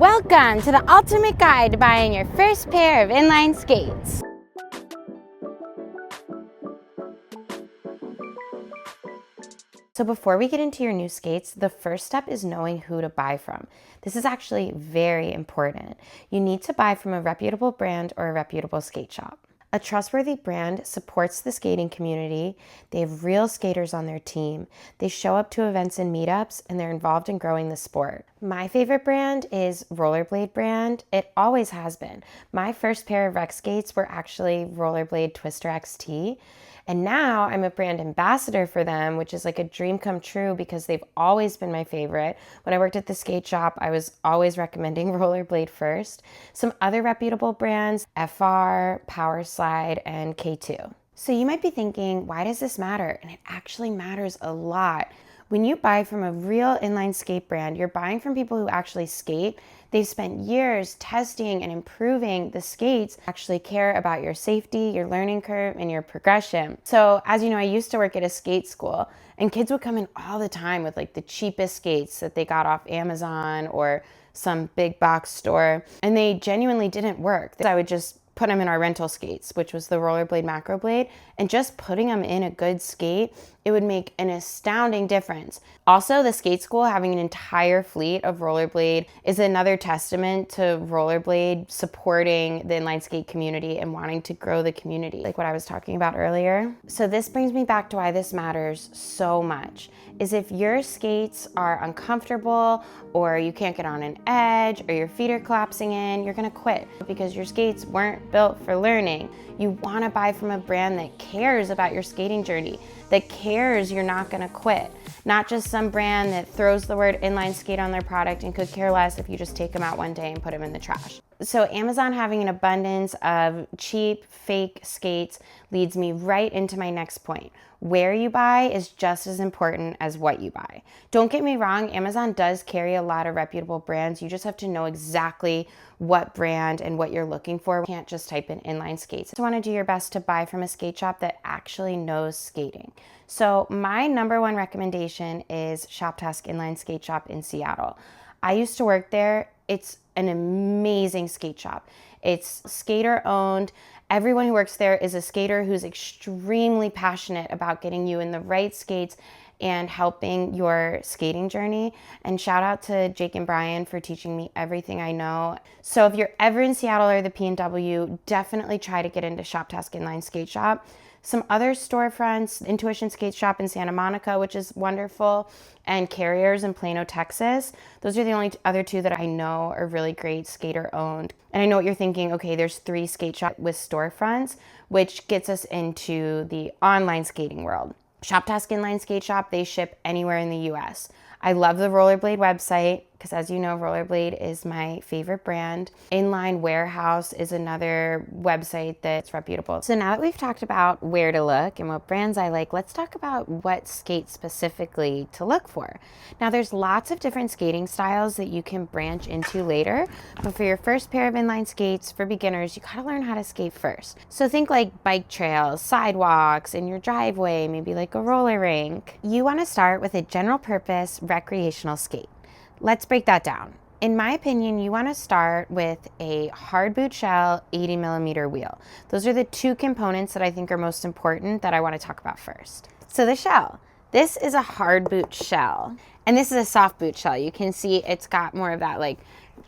Welcome to the ultimate guide to buying your first pair of inline skates. So before we get into your new skates, the first step is knowing who to buy from. This is actually very important. You need to buy from a reputable brand or a reputable skate shop. A trustworthy brand supports the skating community. They have real skaters on their team. They show up to events and meetups, and they're involved in growing the sport. My favorite brand is Rollerblade brand. It always has been. My first pair of rec skates were actually Rollerblade Twister XT. And now I'm a brand ambassador for them, which is like a dream come true because they've always been my favorite. When I worked at the skate shop, I was always recommending Rollerblade first. Some other reputable brands, FR, Powerslide, and K2. So you might be thinking, why does this matter? And it actually matters a lot. When you buy from a real inline skate brand, you're buying from people who actually skate. They've spent years testing and improving the skates, actually care about your safety, your learning curve, and your progression. So as you know, I used to work at a skate school, and kids would come in all the time with like the cheapest skates that they got off Amazon or some big box store, and they genuinely didn't work. I would just put them in our rental skates, which was the Rollerblade Macro Blade, and just putting them in a good skate, it would make an astounding difference. Also, the skate school having an entire fleet of Rollerblade is another testament to Rollerblade supporting the inline skate community and wanting to grow the community, like what I was talking about earlier. So this brings me back to why this matters so much, is if your skates are uncomfortable or you can't get on an edge or your feet are collapsing in, you're gonna quit because your skates weren't built for learning. You wanna buy from a brand that cares about your skating journey, that cares you're not gonna quit. Not just some brand that throws the word inline skate on their product and could care less if you just take them out one day and put them in the trash. So Amazon having an abundance of cheap, fake skates leads me right into my next point. Where you buy is just as important as what you buy. Don't get me wrong, Amazon does carry a lot of reputable brands. You just have to know exactly what brand and what you're looking for. You can't just type in inline skates. You want to do your best to buy from a skate shop that actually knows skating. So my number one recommendation is Shoptask Inline Skate Shop in Seattle. I used to work there. It's an amazing skate shop. It's skater owned. Everyone who works there is a skater who's extremely passionate about getting you in the right skates and helping your skating journey. And shout out to Jake and Brian for teaching me everything I know. So if you're ever in Seattle or the PNW, definitely try to get into Shoptask Inline Skate Shop. Some other storefronts, Intuition Skate Shop in Santa Monica, which is wonderful, and Carriers in Plano, Texas. Those are the only other two that I know are really great skater owned. And I know what you're thinking, okay, there's 3 skate shops with storefronts, which gets us into the online skating world. Shoptask Inline Skate Shop, they ship anywhere in the US. I love the Rollerblade website because, as you know, Rollerblade is my favorite brand. Inline Warehouse is another website that's reputable. So now that we've talked about where to look and what brands I like, let's talk about what skate specifically to look for. Now, there's lots of different skating styles that you can branch into later, but for your first pair of inline skates, for beginners, you gotta learn how to skate first. So think like bike trails, sidewalks, in your driveway, maybe like a roller rink. You wanna start with a general purpose recreational skate. Let's break that down. In my opinion, you want to start with a hard boot shell 80mm wheel. Those are the 2 components that I think are most important that I want to talk about first. So the shell. This is a hard boot shell, and this is a soft boot shell. You can see it's got more of that like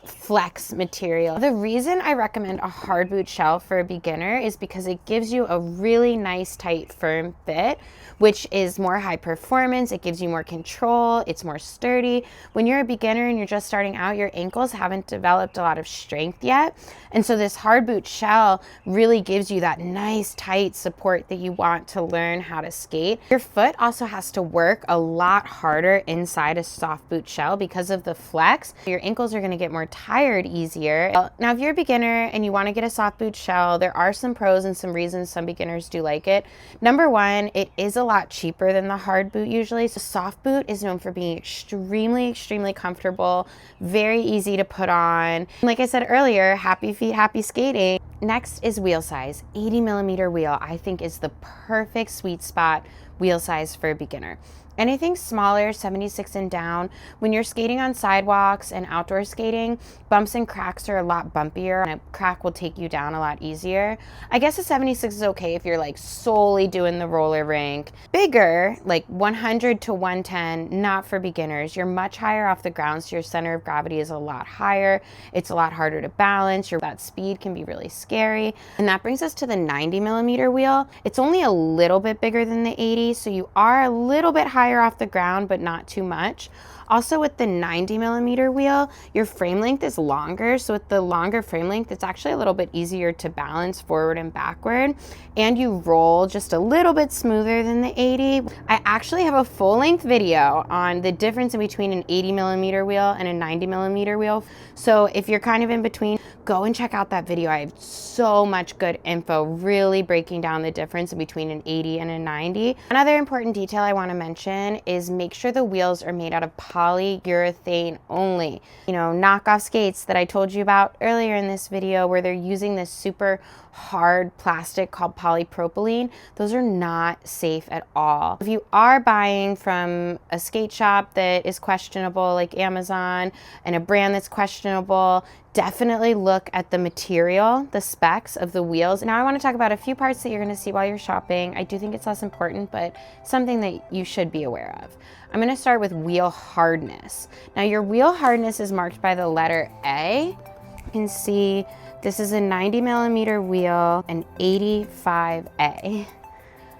flex material. The reason I recommend a hard boot shell for a beginner is because it gives you a really nice, tight, firm fit, which is more high performance. It gives you more control. It's more sturdy. When you're a beginner and you're just starting out, your ankles haven't developed a lot of strength yet. And so this hard boot shell really gives you that nice, tight support that you want to learn how to skate. Your foot also has to work a lot harder inside a soft boot shell because of the flex. Your ankles are going to get more tired easier. Now, if you're a beginner and you want to get a soft boot shell, there are some pros and some reasons some beginners do like it. Number one, it is a lot cheaper than the hard boot usually. So soft boot is known for being extremely comfortable, very easy to put on. Like I said earlier, happy feet, happy skating. Next is wheel size. 80mm wheel, I think, is the perfect sweet spot wheel size for a beginner. Anything smaller, 76 and down, when you're skating on sidewalks and outdoor skating, bumps and cracks are a lot bumpier, and a crack will take you down a lot easier. I guess a 76 is okay if you're like solely doing the roller rink. Bigger, like 100 to 110, not for beginners. You're much higher off the ground, so your center of gravity is a lot higher. It's a lot harder to balance. That speed can be really scary. And that brings us to the 90 millimeter wheel. It's only a little bit bigger than the 80, so you are a little bit higher off the ground, but not too much. Also, with the 90 millimeter wheel, your frame length is longer. So with the longer frame length, it's actually a little bit easier to balance forward and backward. And you roll just a little bit smoother than the 80. I actually have a full length video on the difference in between an 80 millimeter wheel and a 90 millimeter wheel. So if you're kind of in between, go and check out that video. I have so much good info really breaking down the difference between an 80 and a 90. Another important detail I want to mention is make sure the wheels are made out of polyurethane only. You know, knockoff skates that I told you about earlier in this video where they're using this super hard plastic called polypropylene, those are not safe at all. If you are buying from a skate shop that is questionable like Amazon and a brand that's questionable, definitely look at the material, the specs of the wheels. Now I want to talk about a few parts that you're going to see while you're shopping. I do think it's less important, but something that you should be aware of. I'm going to start with wheel hardness. Now your wheel hardness is marked by the letter A. You can see this is a 90 millimeter wheel, an 85A.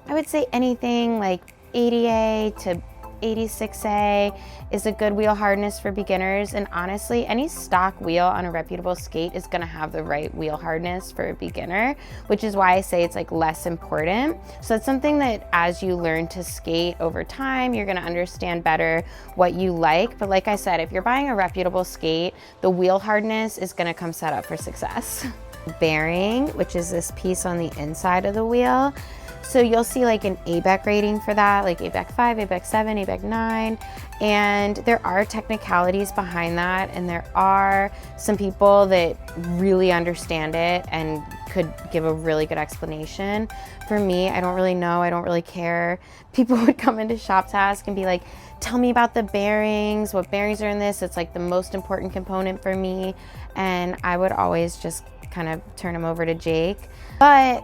I would say anything like 80A to 86A is a good wheel hardness for beginners, and honestly any stock wheel on a reputable skate is going to have the right wheel hardness for a beginner, which is why I say it's like less important. So it's something that as you learn to skate over time, you're going to understand better what you like. But like I said, if you're buying a reputable skate, the wheel hardness is going to come set up for success. Bearing, which is this piece on the inside of the wheel. So you'll see like an ABEC rating for that, like ABEC 5, ABEC 7, ABEC 9, and there are technicalities behind that, and there are some people that really understand it and could give a really good explanation. For me, I don't really know, I don't really care. People would come into Shop Task and be like, tell me about the bearings, what bearings are in this, it's like the most important component for me, and I would always just kind of turn them over to Jake. But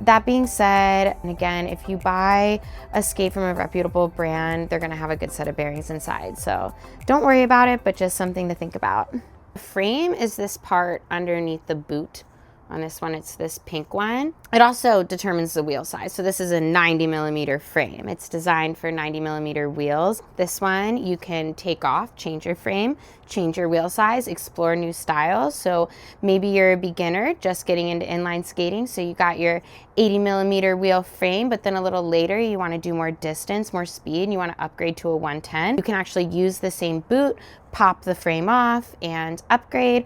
that being said, and again, if you buy a skate from a reputable brand, they're gonna have a good set of bearings inside. So don't worry about it, but just something to think about. The frame is this part underneath the boot. On this one, it's this pink one. It also determines the wheel size. So this is a 90 millimeter frame. It's designed for 90 millimeter wheels. This one you can take off, change your frame, change your wheel size, explore new styles. So maybe you're a beginner just getting into inline skating. So you got your 80 millimeter wheel frame, but then a little later you want to do more distance, more speed, and you want to upgrade to a 110. You can actually use the same boot, pop the frame off and upgrade.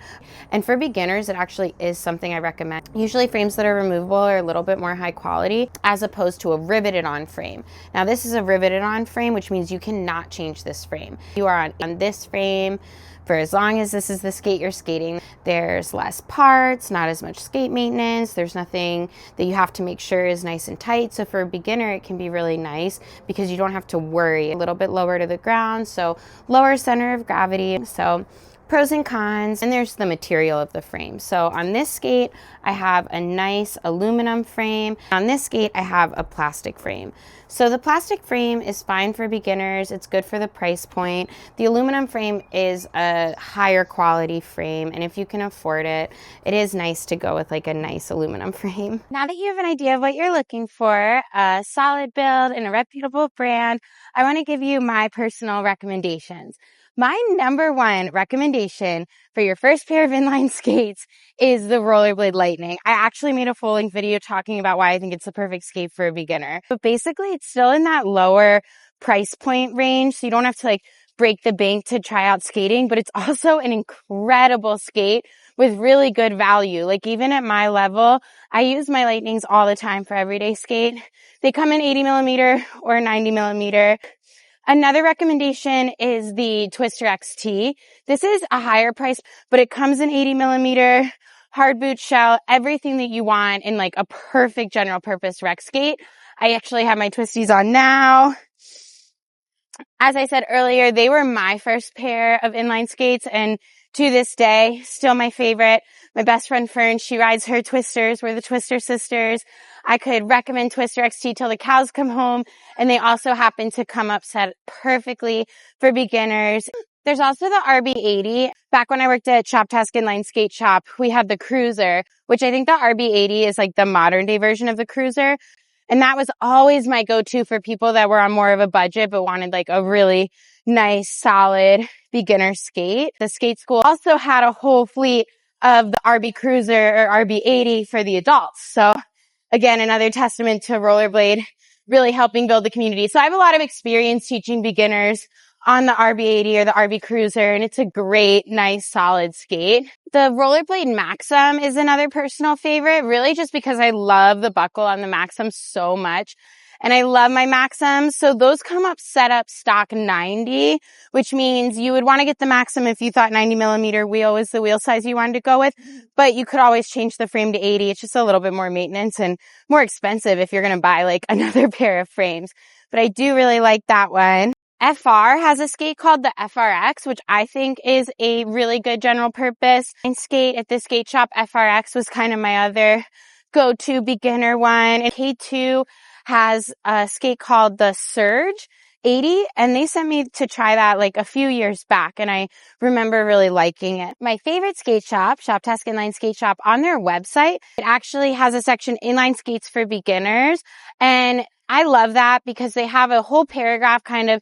And for beginners, it actually is something I recommend. Usually frames that are removable are a little bit more high quality as opposed to a riveted on frame. Now this is a riveted on frame, which means you cannot change this frame. You are on this frame for as long as this is the skate you're skating. There's less parts, not as much skate maintenance. There's nothing that you have to make sure is nice and tight. So for a beginner, it can be really nice because you don't have to worry. A little bit lower to the ground, so lower center of gravity. So pros and cons, and there's the material of the frame. So on this skate, I have a nice aluminum frame. On this skate, I have a plastic frame. So the plastic frame is fine for beginners. It's good for the price point. The aluminum frame is a higher quality frame, and if you can afford it, it is nice to go with like a nice aluminum frame. Now that you have an idea of what you're looking for, a solid build and a reputable brand, I want to give you my personal recommendations. My number one recommendation for your first pair of inline skates is the Rollerblade Lightning. I actually made a full length video talking about why I think it's the perfect skate for a beginner. But basically, it's still in that lower price point range, so you don't have to like break the bank to try out skating, but it's also an incredible skate with really good value. Like even at my level, I use my Lightnings all the time for everyday skate. They come in 80 millimeter or 90 millimeter. Another recommendation is the Twister XT. This is a higher price, but it comes in 80 millimeter, hard boot shell, everything that you want in like a perfect general purpose rec skate. I actually have my twisties on now. As I said earlier, they were my first pair of inline skates, and to this day, still my favorite. My best friend Fern, she rides her Twisters. We're the Twister sisters. I could recommend Twister XT till the cows come home, and they also happen to come up set perfectly for beginners. There's also the RB80. Back when I worked at Shoptask Inline Skate Shop, we had the Cruiser, which I think the RB80 is like the modern day version of the Cruiser. And that was always my go-to for people that were on more of a budget but wanted like a really nice, solid beginner skate. The skate school also had a whole fleet of the RB Cruiser or RB80 for the adults. So again, another testament to rollerblade really helping build the community. So I have a lot of experience teaching beginners on the RB80 or the RB Cruiser, and it's a great, nice, solid skate. The Rollerblade Maxim is another personal favorite, really just because I love the buckle on the Maxim so much. And I love my Maxims. So those come up set up stock 90, which means you would want to get the Maxim if you thought 90 millimeter wheel was the wheel size you wanted to go with, but you could always change the frame to 80. It's just a little bit more maintenance and more expensive if you're going to buy like another pair of frames. But I do really like that one. FR has a skate called the FRX, which I think is a really good general purpose skate at the skate shop. FRX was kind of my other go-to beginner one. And K2 has a skate called the Surge 80, and they sent me to try that like a few years back, and I remember really liking it. My favorite skate shop, Shoptask Inline Skate Shop, on their website, it actually has a section inline skates for beginners, and I love that because they have a whole paragraph kind of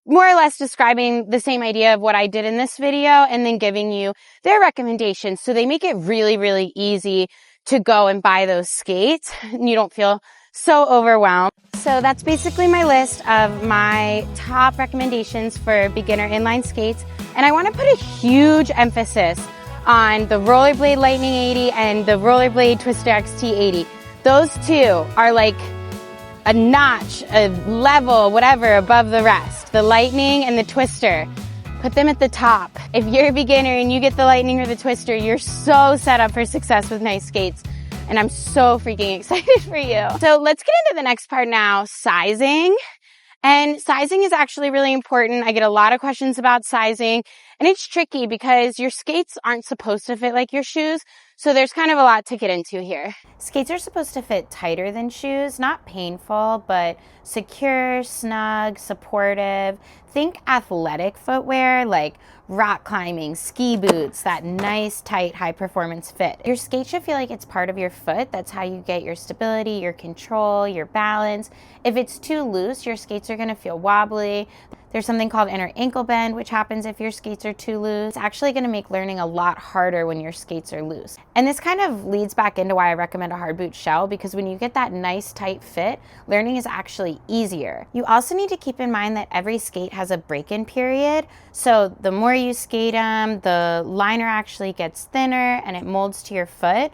more or less describing the same idea of what I did in this video and then giving you their recommendations. So they make it really, really easy to go and buy those skates and you don't feel so overwhelmed. So that's basically my list of my top recommendations for beginner inline skates. And I want to put a huge emphasis on the Rollerblade Lightning 80 and the Rollerblade Twister XT 80. Those two are like a notch, a level, whatever, above the rest. The Lightning and the Twister. Put them at the top. If you're a beginner and you get the Lightning or the Twister, you're so set up for success with nice skates. And I'm so freaking excited for you. So let's get into the next part now, sizing. And sizing is actually really important. I get a lot of questions about sizing, and it's tricky because your skates aren't supposed to fit like your shoes. So there's kind of a lot to get into here. Skates are supposed to fit tighter than shoes, not painful, but secure, snug, supportive. Think athletic footwear like rock climbing, ski boots, that nice, tight, high-performance fit. Your skate should feel like it's part of your foot. That's how you get your stability, your control, your balance. If it's too loose, your skates are going to feel wobbly. There's something called inner ankle bend, which happens if your skates are too loose. It's actually going to make learning a lot harder when your skates are loose. And this kind of leads back into why I recommend a hard boot shell, because when you get that nice tight fit, learning is actually easier. You also need to keep in mind that every skate has a break-in period. So the more you skate them, the liner actually gets thinner and it molds to your foot.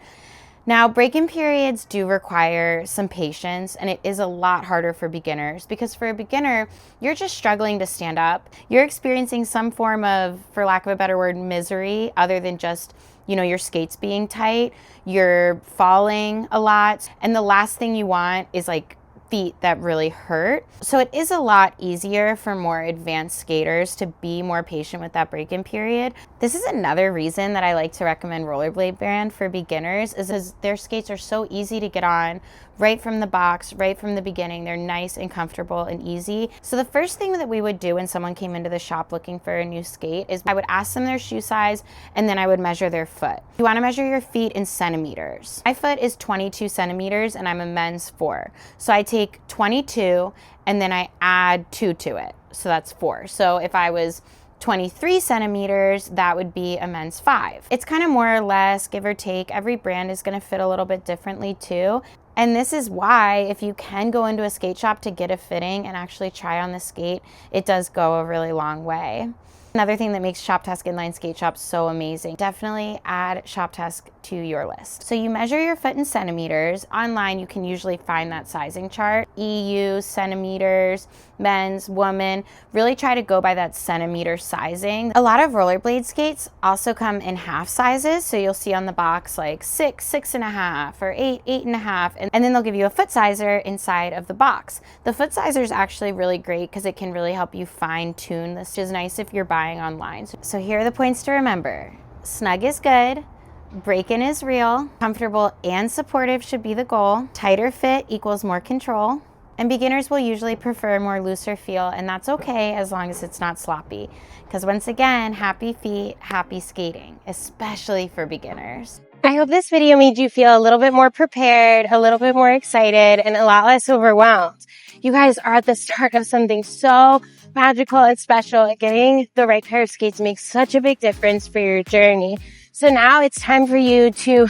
Now, break-in periods do require some patience, and it is a lot harder for beginners because for a beginner, you're just struggling to stand up. You're experiencing some form of, for lack of a better word, misery other than just, your skates being tight. You're falling a lot, and the last thing you want is like feet that really hurt. So it is a lot easier for more advanced skaters to be more patient with that break-in period. This is another reason that I like to recommend Rollerblade Brand for beginners is because their skates are so easy to get on right from the box, right from the beginning. They're nice and comfortable and easy. So the first thing that we would do when someone came into the shop looking for a new skate is I would ask them their shoe size and then I would measure their foot. You want to measure your feet in centimeters. My foot is 22 centimeters and I'm a men's 4. So I take 22 and then I add 2 to it. So that's 4. So if I was 23 centimeters, that would be a men's 5. It's kind of more or less, give or take. Every brand is going to fit a little bit differently too. And this is why if you can go into a skate shop to get a fitting and actually try on the skate, it does go a really long way. Another thing that makes Shoptask inline skate shops so amazing, definitely add Shoptask to your list. So you measure your foot in centimeters. Online, you can usually find that sizing chart. EU, centimeters, men's, woman. Really try to go by that centimeter sizing. A lot of rollerblade skates also come in half sizes. So you'll see on the box like 6, 6.5, or 8, 8.5. And then they'll give you a foot sizer inside of the box. The foot sizer is actually really great because it can really help you fine tune this, which is nice if you're buying online. So here are the points to remember. Snug is good. Break-in is real. Comfortable and supportive should be the goal. Tighter fit equals more control. And beginners will usually prefer a more looser feel, and that's okay as long as it's not sloppy. Because once again, happy feet, happy skating, especially for beginners. I hope this video made you feel a little bit more prepared, a little bit more excited, and a lot less overwhelmed. You guys are at the start of something so magical and special, and getting the right pair of skates makes such a big difference for your journey. So now it's time for you to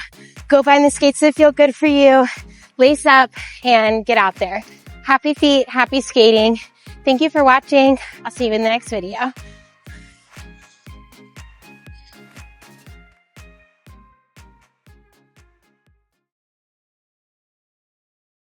go find the skates that feel good for you, lace up, and get out there. Happy feet, happy skating. Thank you for watching. I'll see you in the next video.